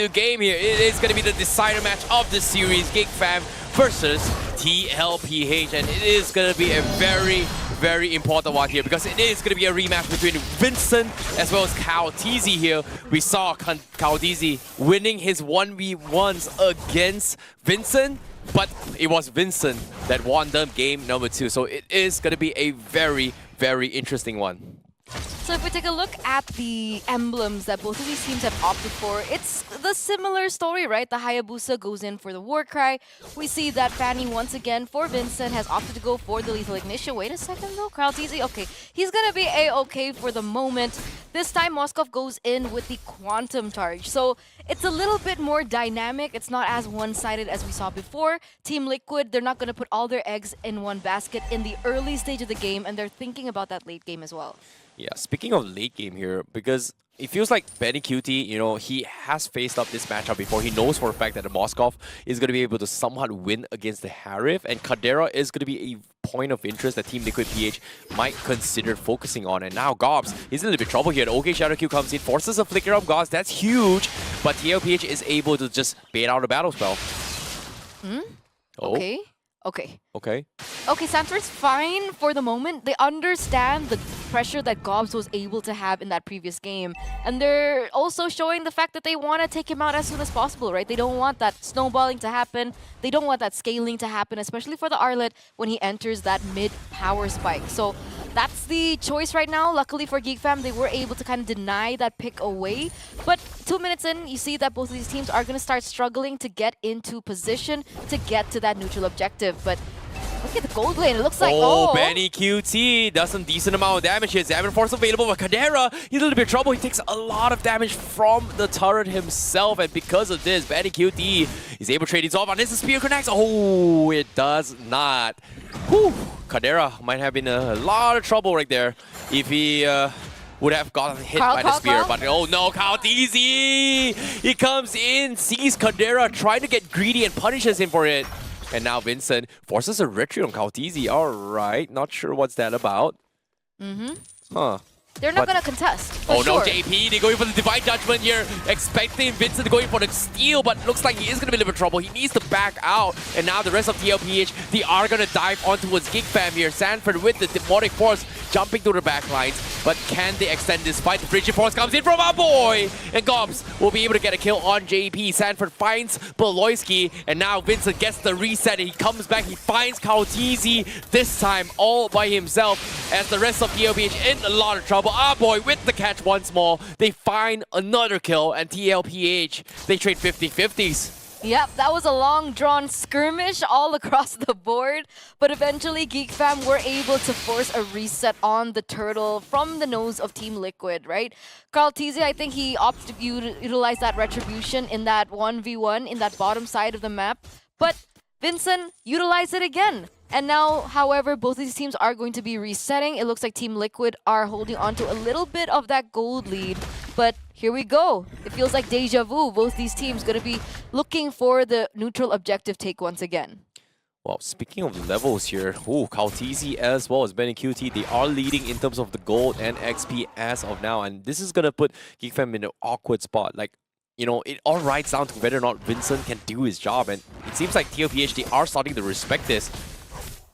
into game here. It is going to be the decider match of the series, geekfam versus TLPH, and it is going to be a very important one here because it is going to be a rematch between Vincent as well as karltzy here. We saw karltzy winning his 1v1s against Vincent, but it was Vincent that won the game number 2. So it is going to be a very interesting one. So if we take a look at the emblems that both of these teams have opted for, it's the similar story, right? The Hayabusa goes in for the Warcry. We see that Fanny, once again, for Vincent, has opted to go for the Lethal Ignition. Wait a second, though. karltzy, okay. He's going to be A-okay for the moment. This time, Moskov goes in with the Quantum Charge. So it's a little bit more dynamic. It's not as one-sided as we saw before. Team Liquid, they're not going to put all their eggs in one basket in the early stage of the game, and they're thinking about that late game as well. Yeah, speaking of late game here, because it feels like Benny QT, you know, he has faced up this matchup before. He knows for a fact that the Moskov is going to be able to somehow win against the Harif, and Kadera is going to be a point of interest that Team Liquid PH might consider focusing on. And now Gobs is in a little bit of trouble here. The OK Shadow Q comes in, forces a flicker of Gobs. That's huge, but TLPH is able to just bait out a battle spell. Oh. Okay, Sanford's fine for the moment. They understand the pressure that Gobs was able to have in that previous game. And they're also showing the fact that they want to take him out as soon as possible, right? They don't want that snowballing to happen. They don't want that scaling to happen, especially for the Arlet when he enters that mid-power spike. So that's the choice right now. Luckily for geekfam, they were able to kind of deny that pick away. But 2 minutes in, you see that both of these teams are going to start struggling to get into position to get to that neutral objective. But look at the gold lane. It looks like, Benny QT does some decent amount of damage here. Examine Force available, but Kadera, he's a little bit of trouble. He takes a lot of damage from the turret himself, and because of this, Benny QT is able to trade these off. And this spear connects. Oh, it does not. Whew. Kadera might have been in a lot of trouble right there if he would have gotten hit by the spear. But oh no, karltzy! He comes in, sees Kadera, trying to get greedy and punishes him for it. And now Vincent forces a retreat on karltzy. Alright, not sure what's that about. Huh. They're not going to contest. Oh no, JP, they're going for the Divine Judgment here, expecting Vincent to go in for the steal, but looks like he is going to be in a little bit of trouble. He needs to back out. And now the rest of TLPH, they are going to dive onto his geekfam here. Sanford with the Demonic Force jumping through the back lines. But can they extend this fight? The Frigid Force comes in from our boy! And Gobs will be able to get a kill on JP. Sanford finds baloyskie, and now Vincent gets the reset, and he comes back. He finds karltzy, this time all by himself, as the rest of TLPH in a lot of trouble. Our boy with the catch once more. They find another kill, and TLPH, they trade 50-50s. Yep, that was a long-drawn skirmish all across the board. But eventually, geekfam were able to force a reset on the turtle from the nose of Team Liquid, right? karltzy, I think he opted to utilize that retribution in that 1v1 in that bottom side of the map. But Vincent utilized it again. And now, however, both of these teams are going to be resetting. It looks like Team Liquid are holding on to a little bit of that gold lead. But here we go. It feels like deja vu. Both these teams going to be looking for the neutral objective take once again. Well, speaking of levels here, karltzy as well as Benny QT, they are leading in terms of the gold and XP as of now. And this is going to put geekfam in an awkward spot. Like, you know, it all rides down to whether or not Vincent can do his job. And it seems like TLPH, they are starting to respect this.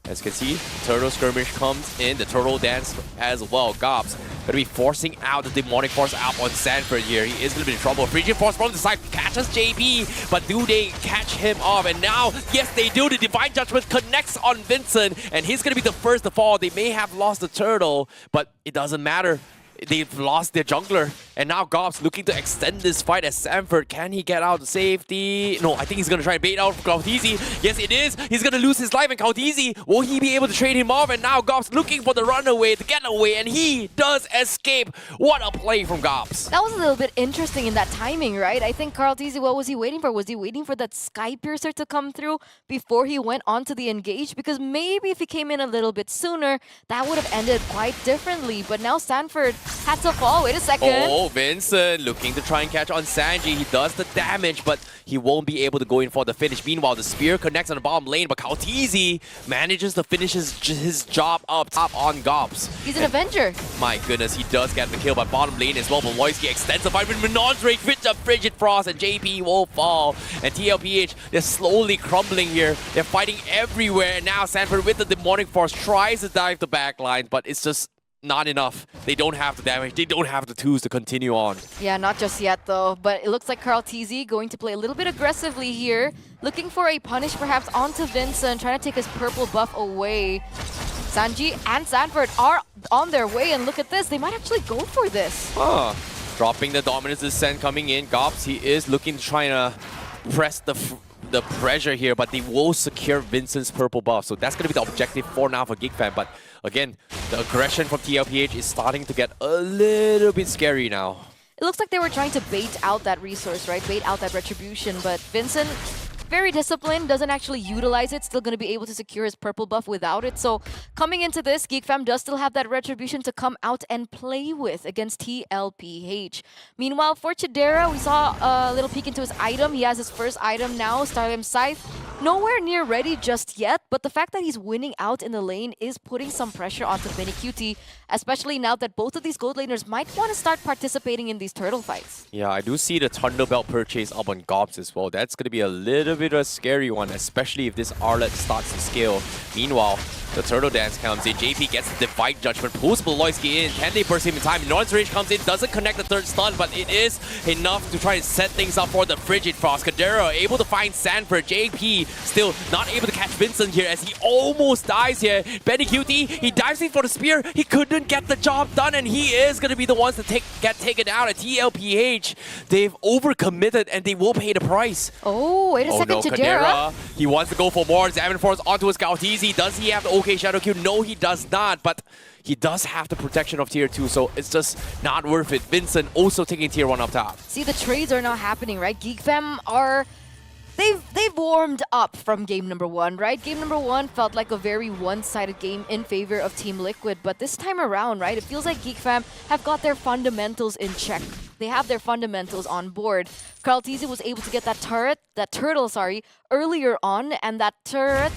As you can see, Turtle Skirmish comes in, the Turtle Dance as well. Gobs going to be forcing out the Demonic Force out on Sanford here. He is going to be in trouble. Frigid Force from the side catches JP, but do they catch him off? And now, yes, they do. The Divine Judgment connects on Vincent, and he's going to be the first to fall. They may have lost the Turtle, but it doesn't matter. They've lost their jungler, and now Gobs looking to extend this fight as Sanford. Can he get out to safety? No, I think he's going to try and bait out karltzy. Yes, it is. He's going to lose his life, and karltzy, will he be able to trade him off? And now Gobs looking for the runaway, the getaway, and he does escape. What a play from Gobs. That was a little bit interesting in that timing, right? I think karltzy, what was he waiting for? Was he waiting for that Sky Piercer to come through before he went on to the engage? Because maybe if he came in a little bit sooner, that would have ended quite differently. But now Sanford Had to fall. Wait a second. Oh, Vincent looking to try and catch on Sanji. He does the damage, but he won't be able to go in for the finish. Meanwhile, the spear connects on the bottom lane, but karltzy manages to finish his job up top on Gobs. He's an Avenger. My goodness, he does get the kill, but bottom lane as well. Baloyskie extends the fight with Minon's Rage with the Frigid Frost, and JP will fall. And TLPH, they're slowly crumbling here. They're fighting everywhere. And now Sanford with the Demonic Force tries to dive the back line, but it's just not enough. They don't have the damage. They don't have the tools to continue on. Yeah, not just yet though. But it looks like karltzy going to play a little bit aggressively here. Looking for a punish perhaps onto Vincent, trying to take his purple buff away. Sanji and Sanford are on their way, and look at this. They might actually go for this. Huh. Dropping the Dominance Descent coming in. Gobs, he is looking to try to press the pressure here, but they will secure Vincent's purple buff. So that's going to be the objective for now for geekfam. But again, the aggression from TLPH is starting to get a little bit scary now. It looks like they were trying to bait out that resource, right? Bait out that retribution, but Vincent, very disciplined, doesn't actually utilize it, still going to be able to secure his purple buff without it. So coming into this, geekfam does still have that retribution to come out and play with against TLPH. Meanwhile, for Chidera, we saw a little peek into his item. He has his first item now, Starlight Scythe. Nowhere near ready just yet, but the fact that he's winning out in the lane is putting some pressure onto BennyQt, especially now that both of these gold laners might want to start participating in these turtle fights. Yeah, I do see the Thunderbelt purchase up on Gobs as well. That's going to be a little bit of a scary one, especially if this Arlet starts to scale. Meanwhile, the Turtle Dance comes in. JP gets the Divine Judgment, pulls Baloyskie in. Can they burst him in time? North's Rage comes in, doesn't connect the third stun, but it is enough to try and set things up for the Frigid Frost. Kadera able to find Sanford. JP still not able to catch Vincent here as he almost dies here. BennyQt, he dives in for the spear. He couldn't get the job done, and he is going to be the ones to get taken out at TLPH. They've overcommitted, and they will pay the price. Oh, wait a second, no, Chidera. He wants to go for more. Examine Force onto his karltzy. Does he have the OK Shadow Q? No, he does not, but he does have the protection of Tier 2, so it's just not worth it. Vincent also taking Tier 1 up top. See, the trades are now happening, right? geekfam are... They've warmed up from game number 1, right? Game number 1 felt like a very one-sided game in favor of Team Liquid, but this time around, right, it feels like geekfam have got their fundamentals in check. They have their fundamentals on board. karltzy was able to get that turtle, earlier on, and that turret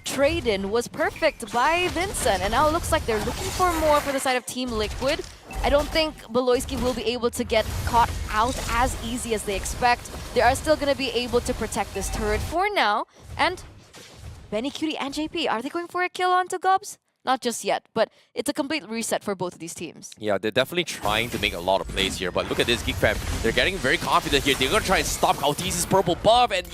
trade-in was perfect by Vincent. And now it looks like they're looking for more for the side of Team Liquid. I don't think Baloyskie will be able to get caught out as easy as they expect. They are still going to be able to protect this turret for now. And BennyQt and JP, are they going for a kill onto Gobs? Not just yet, but it's a complete reset for both of these teams. Yeah, they're definitely trying to make a lot of plays here, but look at this, geekfam. They're getting very confident here. They're going to try and stop karltzy's purple buff, and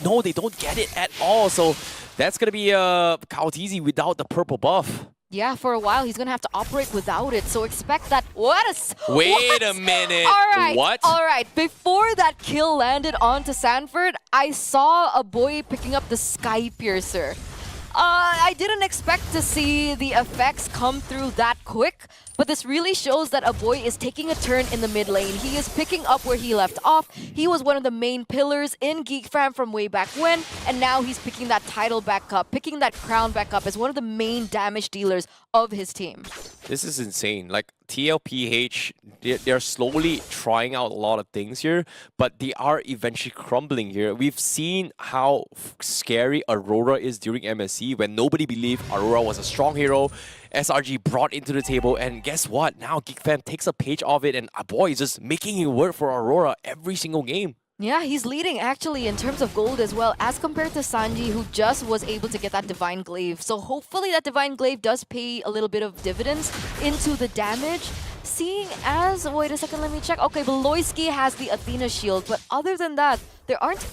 no, they don't get it at all. So that's going to be karltzy without the purple buff. Yeah, for a while, he's going to have to operate without it, so expect that. Wait a minute. All right, what? All right, before that kill landed onto Sanford, I saw a boy picking up the Sky Piercer. I didn't expect to see the effects come through that quick, but this really shows that a boy is taking a turn in the mid lane. He is picking up where he left off. He was one of the main pillars in geekfam from way back when, and now he's picking that title back up, picking that crown back up as one of the main damage dealers of his team. This is insane. Like, TLPH, they're slowly trying out a lot of things here, but they are eventually crumbling here. We've seen how scary Aurora is during MSC when nobody believed Aurora was a strong hero. SRG brought into the table, and guess what? Now geekfam takes a page of it, and boy is just making it work for Aurora every single game. Yeah, he's leading actually in terms of gold as well, as compared to Sanji, who just was able to get that Divine Glaive. So hopefully that Divine Glaive does pay a little bit of dividends into the damage. Seeing as, wait a second, let me check. Okay, Baloyskie has the Athena shield, but other than that, there aren't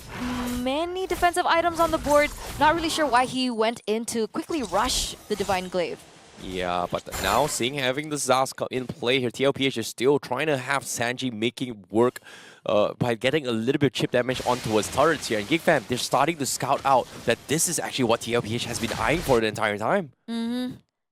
many defensive items on the board. Not really sure why he went in to quickly rush the Divine Glaive. Yeah, but now having the Zaz in play here, TLPH is still trying to have Sanji making work by getting a little bit of chip damage onto his turrets here. And geekfam, they're starting to scout out that this is actually what TLPH has been eyeing for the entire time.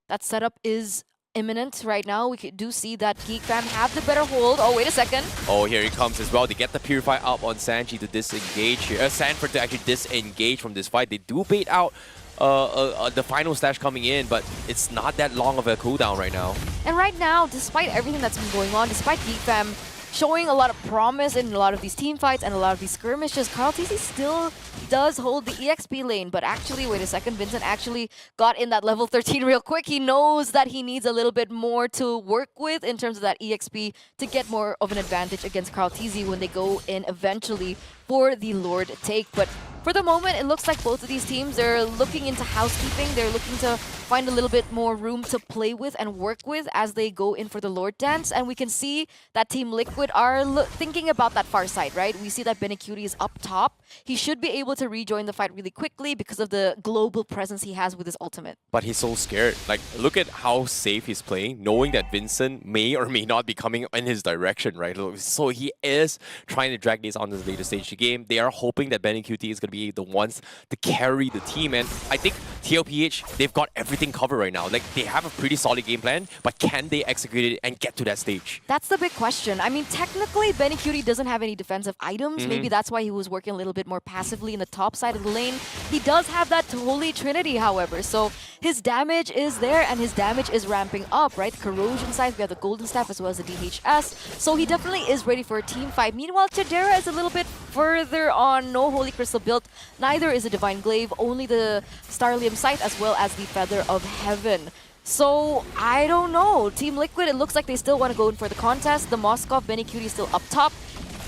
That setup is imminent right now. We do see that geekfam have the better hold. Oh, wait a second. Oh, here he comes as well. They get the Purify up on Sanji to disengage here. Sanford to actually disengage from this fight. They do bait out the final stash coming in, but it's not that long of a cooldown right now. And right now, despite everything that's been going on, despite geekfam showing a lot of promise in a lot of these team fights and a lot of these skirmishes, karltzy still does hold the EXP lane. But actually, wait a second, Vincent actually got in that level 13 real quick. He knows that he needs a little bit more to work with in terms of that EXP to get more of an advantage against karltzy when they go in eventually for the Lord take. But for the moment, it looks like both of these teams, they're looking into housekeeping. They're looking to find a little bit more room to play with and work with as they go in for the Lord dance. And we can see that Team Liquid are thinking about that far side, right? We see that baloyskie is up top. He should be able to rejoin the fight really quickly because of the global presence he has with his ultimate. But he's so scared. Like, look at how safe he's playing, knowing that Vincent may or may not be coming in his direction, right? So he is trying to drag this on to the later stage of the game. They are hoping that baloyskie is going to be the ones to carry the team. And I think TLPH, they've got everything covered right now. Like, they have a pretty solid game plan, but can they execute it and get to that stage? That's the big question. I mean, technically, baloyskie doesn't have any defensive items. Maybe that's why he was working a little bit more passively in the top side of the lane. He does have that Holy Trinity, however. So his damage is there and his damage is ramping up, right? Corrosion side, we have the Golden Staff as well as the DHS. So he definitely is ready for a team fight. Meanwhile, Chadera is a little bit further on. No Holy Crystal built. Neither is a Divine Glaive. Only the Starlium Sight as well as the Feather of Heaven. So, I don't know. Team Liquid, it looks like they still want to go in for the contest. The Moskov baloyskie is still up top.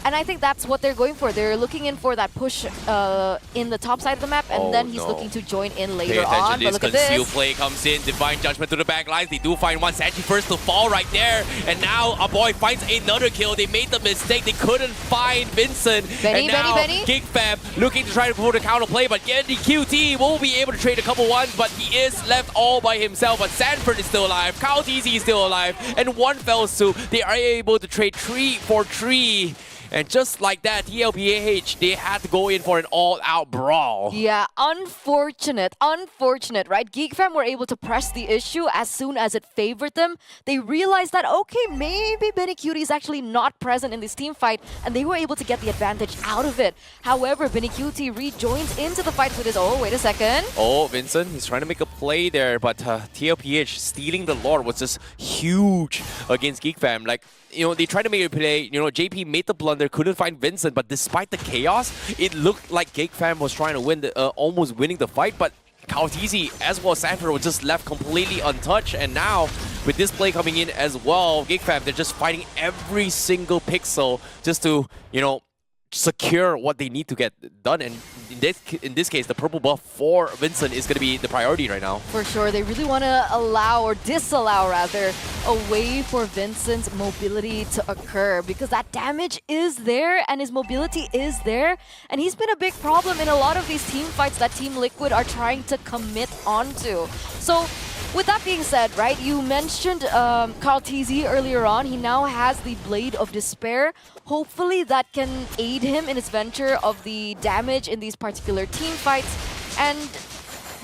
And I think that's what they're going for. They're looking in for that push in the top side of the map, and then he's looking to join in later on. But look at this. Conceal play comes in, Divine Judgment to the back lines. They do find one Sanji first to fall right there. And now a boy finds another kill. They made the mistake. They couldn't find Vincent. Benny, and now Benny. geekfam looking to try to pull the counter play, but the QT will be able to trade a couple ones, but he is left all by himself. But Sanford is still alive. karltzy is still alive. And one fell swoop. They are able to trade 3 for 3. And just like that, TLPH, they had to go in for an all-out brawl. Yeah, unfortunate, right? geekfam were able to press the issue as soon as it favored them. They realized that, okay, maybe baloyskie is actually not present in this team fight, and they were able to get the advantage out of it. However, baloyskie rejoins into the fight with his, oh, wait a second. Oh, Vincent, he's trying to make a play there, but TLPH stealing the Lord was just huge against geekfam. Like, you know, they tried to make a play. You know, JP made the blunder, couldn't find Vincent, but despite the chaos, it looked like geekfam was trying to win, almost winning the fight, but karltzy as well as Sanford were just left completely untouched. And now, with this play coming in as well, geekfam, they're just fighting every single pixel just to, you know, secure what they need to get done. And in this case, the purple buff for Vincent is going to be the priority right now. For sure, they really want to allow, or disallow rather, a way for Vincent's mobility to occur, because that damage is there and his mobility is there, and he's been a big problem in a lot of these team fights that Team Liquid are trying to commit onto. So with that being said, right, you mentioned karltzy earlier on. He now has the Blade of Despair. Hopefully that can aid him in his venture of the damage in these particular team fights. And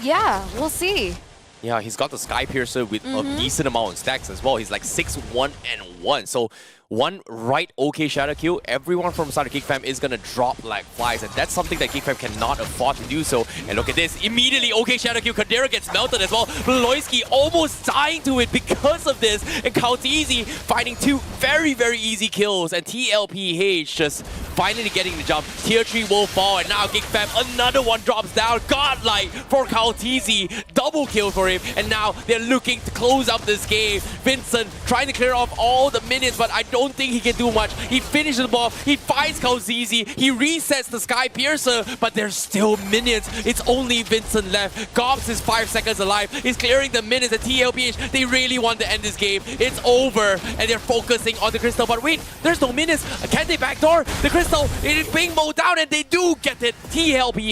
yeah, we'll see. Yeah, he's got the Sky Piercer with a decent amount of stacks as well. He's like 6-1-1. So one right OK shadow kill, everyone from side of geekfam is gonna drop like flies, and that's something that geekfam cannot afford to do so. And look at this, immediately OK shadow kill, Kadira gets melted as well. baloyskie almost dying to it because of this, and karltzy finding 2 very, very easy kills, and TLPH just finally getting the jump. Tier 3 will fall, and now geekfam, another one drops down. Godlike for karltzy, double kill for him, and now they're looking to close up this game. Vincent trying to clear off all the minions, but I don't think he can do much. He finishes the ball, he finds karltzy, he resets the Sky Piercer, but there's still minions. It's only Vincent left. Gobs is 5 seconds alive. He's clearing the minions at TLPH. They really want to end this game. It's over, and they're focusing on the crystal, but wait, there's no minions. Can they backdoor the crystal? It is being mowed down, and they do get it. TLPH